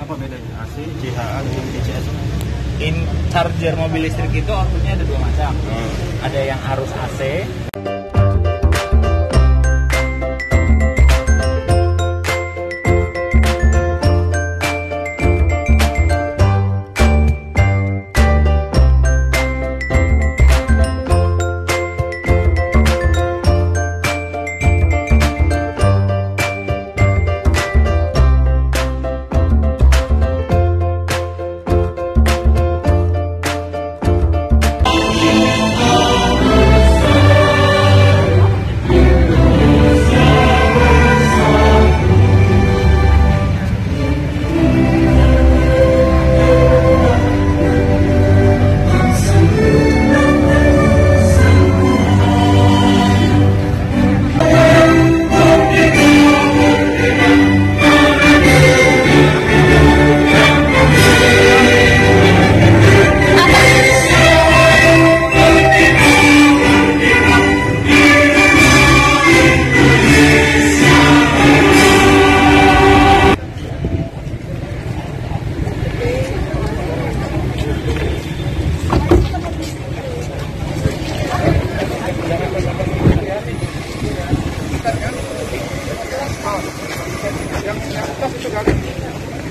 Apa bedanya AC, CHA dengan DCS? Charger mobil listrik itu outputnya ada dua macam. Ada yang arus AC.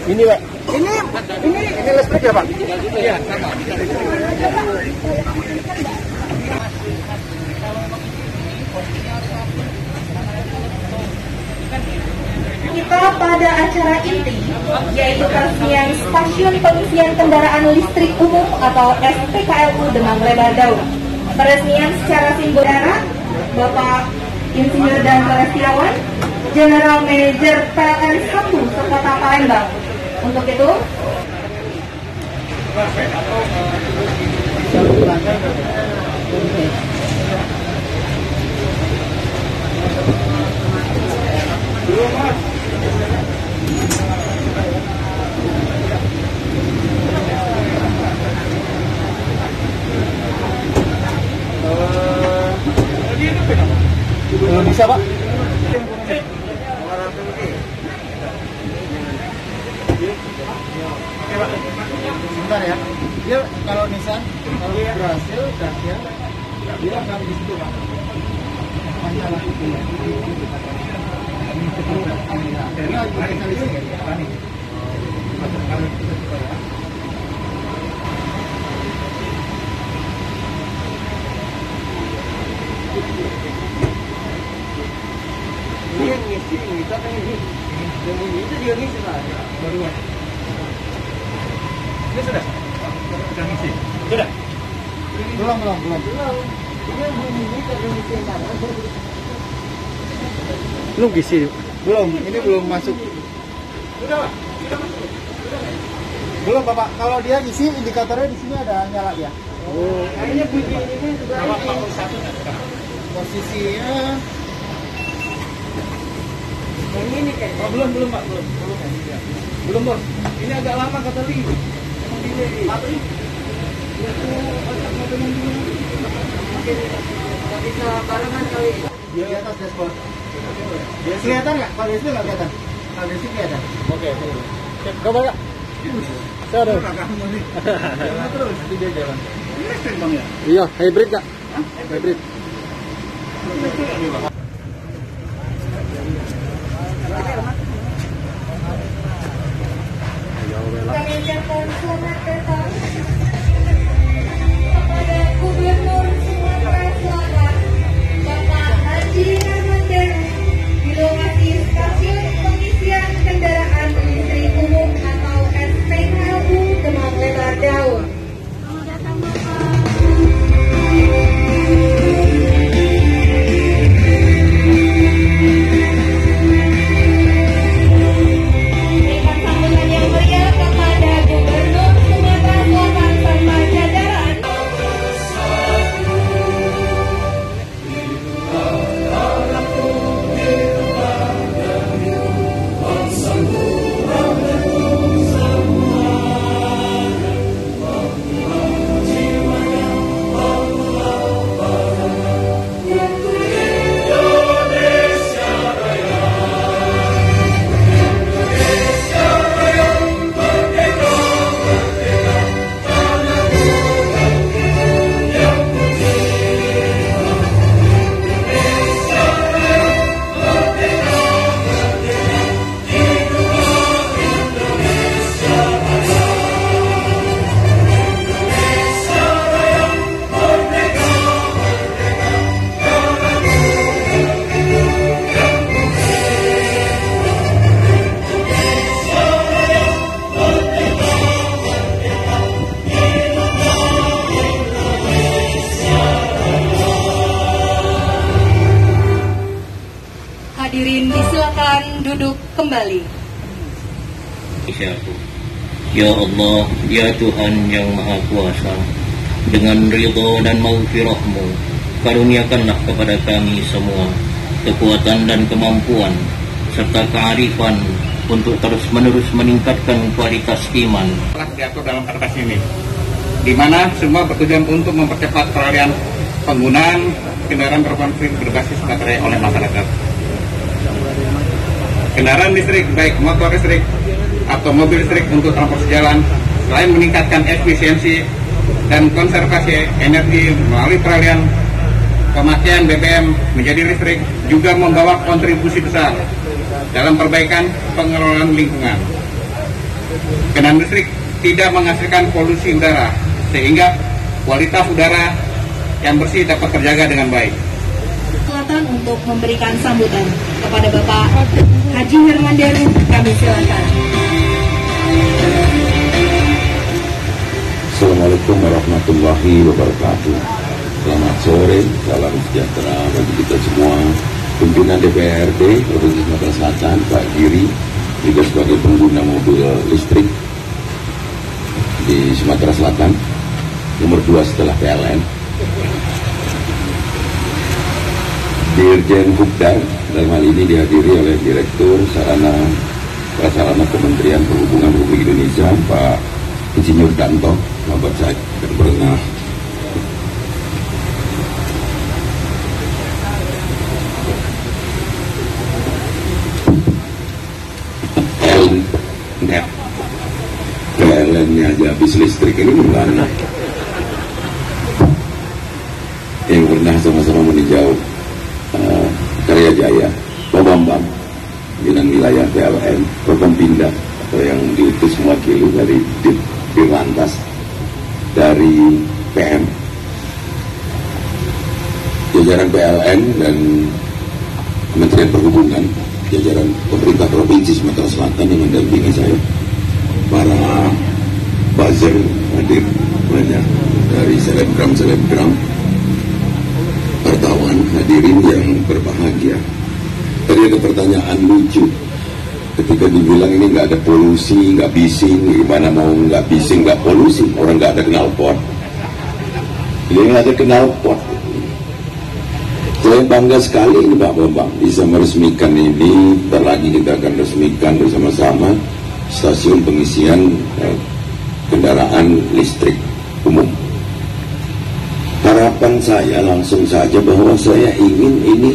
Ini Pak, ini listrik ya Pak? Iya, sama. Kita pada acara inti, yaitu peresmian Stasiun Pengisian Kendaraan Listrik Umum atau SPKLU Demang Lebar Daun. Peresmian secara simbolis Bapak Insinyur Dan Setiawan, General Manager PLN 1 Sekota Palembang. Untuk itu, bisa Pak? Oke Pak, sebentar ya. Dia kalau Nissan, kalau berhasil, Dacia, dia akan di situ Pak. Masalah itu ya. Dari kita listrik ya, Pak nih. Kalau kita coba ya. Ini yang ngisi, kita kan ini. Yang ini itu dia ngisi Pak. Baru Pak. Ini sudah? Sudah ngisi? Sudah? Belum. Ini yang bunyi kalau ngisi kan. Belum ngisi? Belum, ini belum masuk. Sudah Pak? Sudah masuk? Belum Bapak, kalau dia ngisi indikatornya di sini ada nyala ya. Oh, kayaknya bunyi ini sudah posisinya. Yang ini kayak belum Pak, belum Bos. Ini agak lama kata Li. Emang delay. Apa ini? Itu otak mobilnya dulu. Mungkin nggak bisa barengan kali. Di atas dashboard. Kelihatan nggak? Kalau di sini nggak kelihatan. Kalau di sini kelihatan. Oke. Coba nggak? Saya ada. Jalan terus. Dia jalan. Ini listrik Bang ya? Iya, hybrid Kak. Hybrid. kami ucapkan selamat datang kepada Gubernur Sumatera Selatan, Bapak Haji Ahmad Deru, di lokasi Stasiun Pengisian Kendaraan Listrik Umum atau SPKLU Demang Lebar Daun. Selamat datang Bapak. kembali. Ya Allah, ya Tuhan yang Maha Kuasa, dengan ridho dan maghfirah-Mu, karuniakanlah kepada kami semua kekuatan dan kemampuan serta kearifan untuk terus-menerus meningkatkan kualitas iman. Telah diatur dalam perpres ini, di mana semua bertujuan untuk mempercepat peralihan penggunaan kendaraan berkonflik berbasis baterai oleh masyarakat. Kendaraan listrik, baik motor listrik atau mobil listrik untuk transportasi jalan, selain meningkatkan efisiensi dan konservasi energi melalui peralihan pemakaian BBM menjadi listrik, juga membawa kontribusi besar dalam perbaikan pengelolaan lingkungan. Kendaraan listrik tidak menghasilkan polusi udara, sehingga kualitas udara yang bersih dapat terjaga dengan baik. Kesempatan untuk memberikan sambutan kepada Bapak Haji Herman Daru, kami silakan. Assalamualaikum warahmatullahi wabarakatuh. Selamat sore, salam sejahtera bagi kita semua. Pimpinan DPRD Provinsi Sumatera Selatan, Pak Giri, juga sebagai pengguna mobil listrik di Sumatera Selatan, nomor 2 setelah PLN. Dirjen Hubdar, dalam hal ini dihadiri oleh Direktur Sarana Prasarana Kementerian Perhubungan Republik Indonesia, Pak Insinyur Danto, sahabat saya dan pernah PLN-nya aja habis listrik, ini gimana? Yang pernah sama-sama meninjau Karya Jaya, Pak Bambang, pimpinan wilayah PLN, Forkompinda atau yang diutus mewakili dari Dirlantas, dari PM, jajaran PLN dan Kementerian Perhubungan, jajaran pemerintah Provinsi Sumatera Selatan yang mendampingi saya, para buzzer hadir banyak, dari selebgram, wartawan hadirin yang berbahagia. Tadi ada pertanyaan lucu ketika dibilang ini nggak ada polusi, nggak bising, gimana mau nggak bising, nggak polusi, orang nggak ada knalpot. Ini nggak ada knalpot. Saya bangga sekali ini Pak Bambang bisa meresmikan ini. Bentar lagi kita akan resmikan bersama-sama stasiun pengisian kendaraan listrik umum. Harapan saya langsung saja bahwa saya ingin ini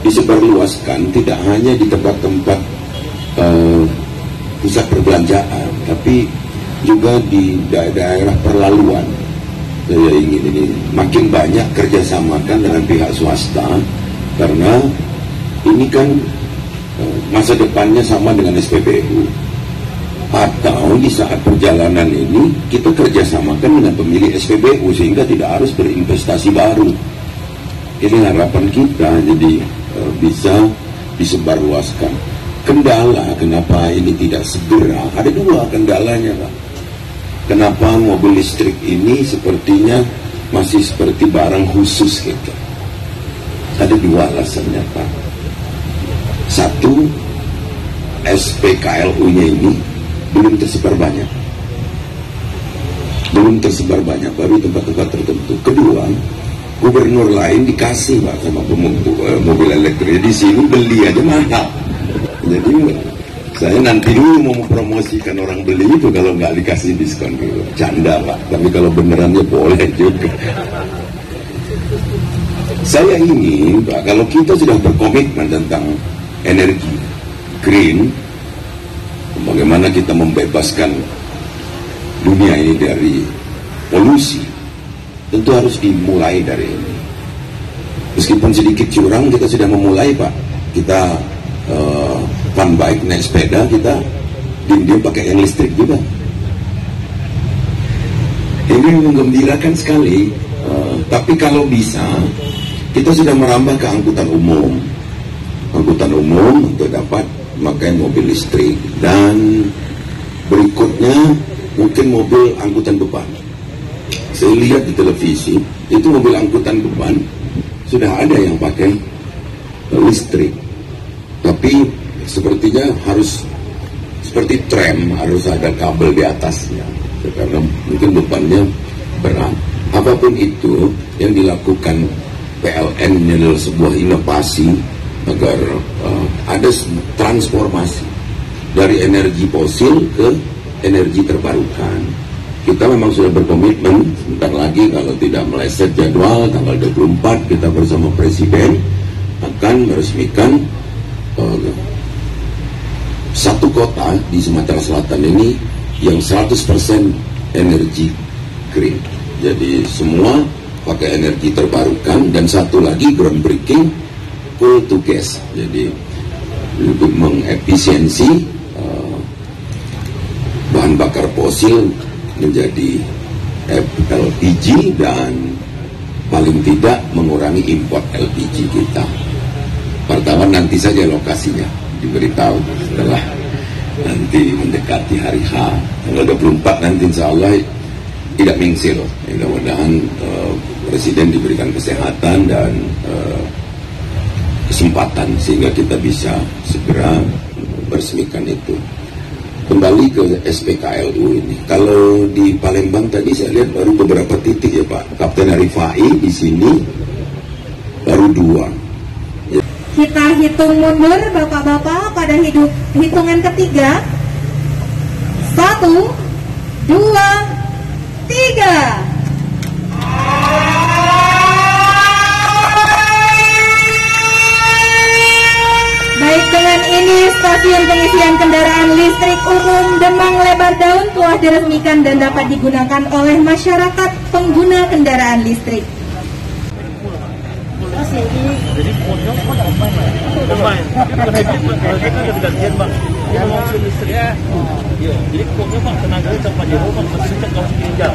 disebarluaskan tidak hanya di tempat-tempat pusat perbelanjaan, tapi juga di daerah perlaluan. Saya ingin ini makin banyak kerjasamakan dengan pihak swasta, karena ini kan masa depannya sama dengan SPBU. Atau di saat perjalanan ini kita kerjasamakan dengan pemilik SPBU sehingga tidak harus berinvestasi baru. Ini harapan kita, jadi bisa disebarluaskan. Kendala kenapa ini tidak segera, ada dua kendalanya Pak. Kenapa mobil listrik ini sepertinya masih seperti barang khusus gitu. Ada dua alasannya Pak. Satu, SPKLU-nya ini belum tersebar banyak, baru tempat-tempat tertentu. Kedua, gubernur lain dikasih Pak sama mobil elektrik, di sini beli aja mahal. Jadi saya nanti dulu mau mempromosikan orang beli itu kalau nggak dikasih diskon gitu. Canda Pak, tapi kalau benerannya boleh juga. Saya ingin Pak, kalau kita sudah berkomitmen tentang energi green, bagaimana kita membebaskan dunia ini dari polusi, tentu harus dimulai dari ini. Meskipun sedikit curang, kita sudah memulai Pak. Kita fun bike, naik sepeda, kita diam-diam pakai yang listrik juga. Ini menggembirakan sekali. Tapi kalau bisa, kita sudah merambah ke angkutan umum untuk dapat memakai mobil listrik, dan berikutnya mungkin mobil angkutan beban. Saya lihat di televisi itu mobil angkutan beban sudah ada yang pakai listrik, tapi sepertinya harus seperti tram harus ada kabel di atasnya karena mungkin bebannya berat. Apapun itu yang dilakukan PLN ini adalah sebuah inovasi agar ada transformasi dari energi fosil ke energi terbarukan. Kita memang sudah berkomitmen sebentar lagi kalau tidak meleset jadwal tanggal 24 kita bersama Presiden akan meresmikan satu kota di Sumatera Selatan ini yang 100% energi green. Jadi semua pakai energi terbarukan dan satu lagi groundbreaking coal to gas. Jadi lebih mengefisiensi bahan bakar fosil menjadi LPG dan paling tidak mengurangi import LPG kita. Pertama nanti saja lokasinya diberitahu setelah nanti mendekati hari H tanggal 24 nanti insya Allah tidak mingsir. Mudah-mudahan Presiden diberikan kesehatan dan kesempatan sehingga kita bisa segera meresmikan itu. Kembali ke SPKLU ini, kalau di Palembang tadi saya lihat baru beberapa titik ya Pak. Kapten Rifai di sini baru 2. Kita hitung mundur Bapak-Bapak pada hitungan ketiga. 1, 2, 3. Baik, dengan ini stasiun pengisian kendaraan listrik umum Demang Lebar Daun telah diresmikan dan dapat digunakan oleh masyarakat pengguna kendaraan listrik. Jadi pokoknya kok ada main. Ya mau listrik ya. Jadi pokoknya Pak tenaganya cepat di rumah masih kalau tinggal.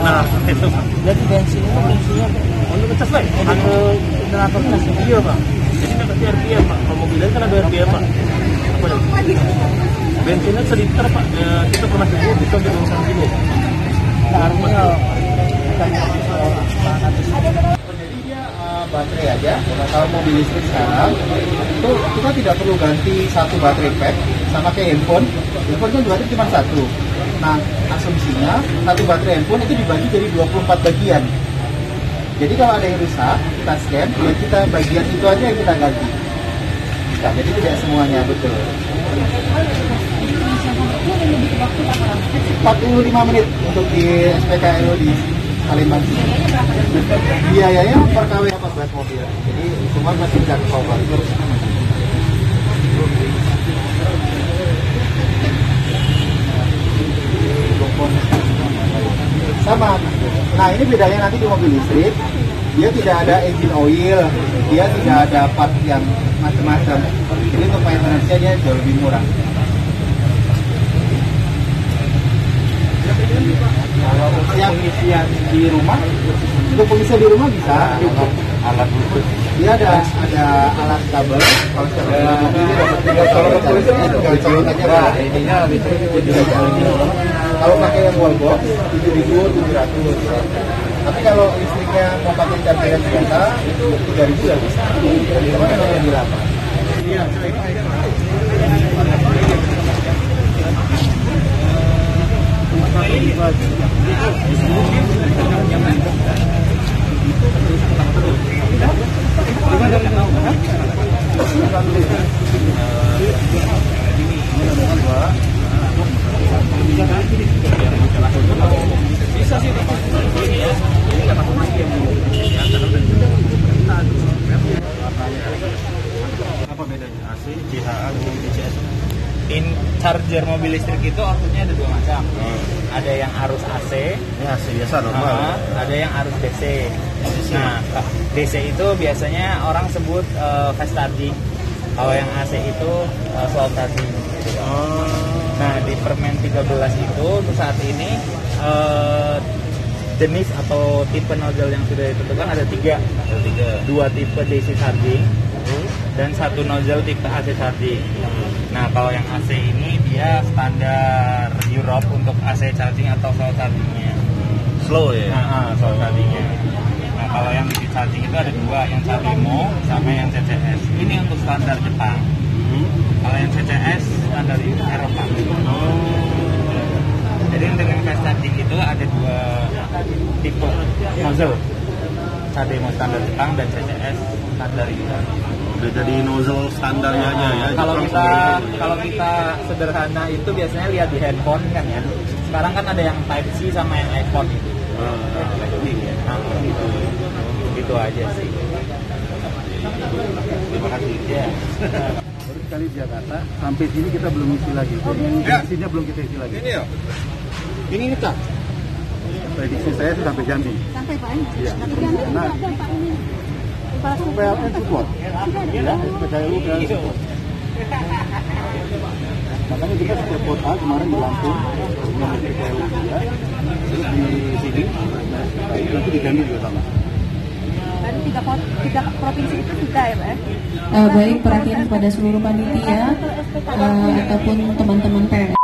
Nah, itu. Jadi bensinnya untuk ngecas Pak. Ada generator cas dia Pak. Jadi nggak ada RPM Pak. Kalau mobilnya kan ada RPM Pak. Bensinnya seliter Pak. Kita pernah coba bisa di bawah 1 kilo. Harusnya baterai aja. Kalau mobil listrik sekarang itu kita tidak perlu ganti satu baterai pack sama kayak handphone. Handphone kan juga cuma satu. Nah, asumsinya satu baterai handphone itu dibagi jadi 24 bagian. Jadi kalau ada yang rusak, kita scan, ya kita bagian itu aja yang kita ganti. Nah, jadi tidak semuanya betul. 45 menit untuk di SPKLU di Palembang sini. Biayanya per KW 14 mobil. Jadi semua masih bisa cover. Sama. Nah, ini bedanya nanti di mobil listrik, dia tidak ada engine oil, dia tidak ada part yang macam-macam. Jadi untuk maintenance-nya dia jauh lebih murah. Kalau yang pengisian di rumah, untuk pengisian di rumah bisa. Alat bluetooth. Dia ada alat kabel. Kalau colok aja. Ininya kalau pakai yang wallbox 7.700. Tapi kalau listriknya mau pakai charger biasa itu 3.000 ya bisa. Jadi mana yang dilakukan? Iya. Apa bedanya AC, CHA dengan DCS? Charger mobil listrik itu outputnya ada 2 macam. Ada yang arus AC, Ini AC biasa normal. ada yang arus DC. Nah, DC itu biasanya orang sebut fast charging. Kalau yang AC itu slow charging. Nah, di Permen 13 itu untuk saat ini jenis atau tipe nozzle yang sudah ditentukan ada 3. 2 tipe DC charging dan 1 nozzle tipe AC charging. Nah, kalau yang AC ini dia standar Europe untuk AC charging atau slow chargingnya. Slow ya? Slow chargingnya. Nah, kalau yang DC charging itu ada 2, yang Charlimo sama yang CCS. Ini untuk standar Jepang. Kalau yang CCS standar Eropa. Jadi untuk yang fast charging itu ada dua tipe nozzle. CDMO standar Jepang dan CCS standar Italia. Udah jadi nozzle standarnya aja ya. Kalau kita sederhana itu biasanya lihat di handphone kan ya. Sekarang kan ada yang Type C sama yang iPhone itu. Gitu aja sih. Terima kasih. Ya. Baru sekali di Jakarta, sampai sini kita belum isi lagi. Prediksinya belum kita isi lagi. Ini ya. Ini kita. Prediksi saya sih sampai Jambi. Sampai Pak. Iya. Sampai Jambi Nah, ada Pak ini. PLN support. Ya, PLN support. Makanya kita setiap kota kemarin di Lampung, dengan PLN juga, terus di sini, nanti di Jambi juga sama. Baru tiga provinsi itu sudah ya Pak. Baik, perhatian kepada seluruh panitia ataupun teman-teman PLN.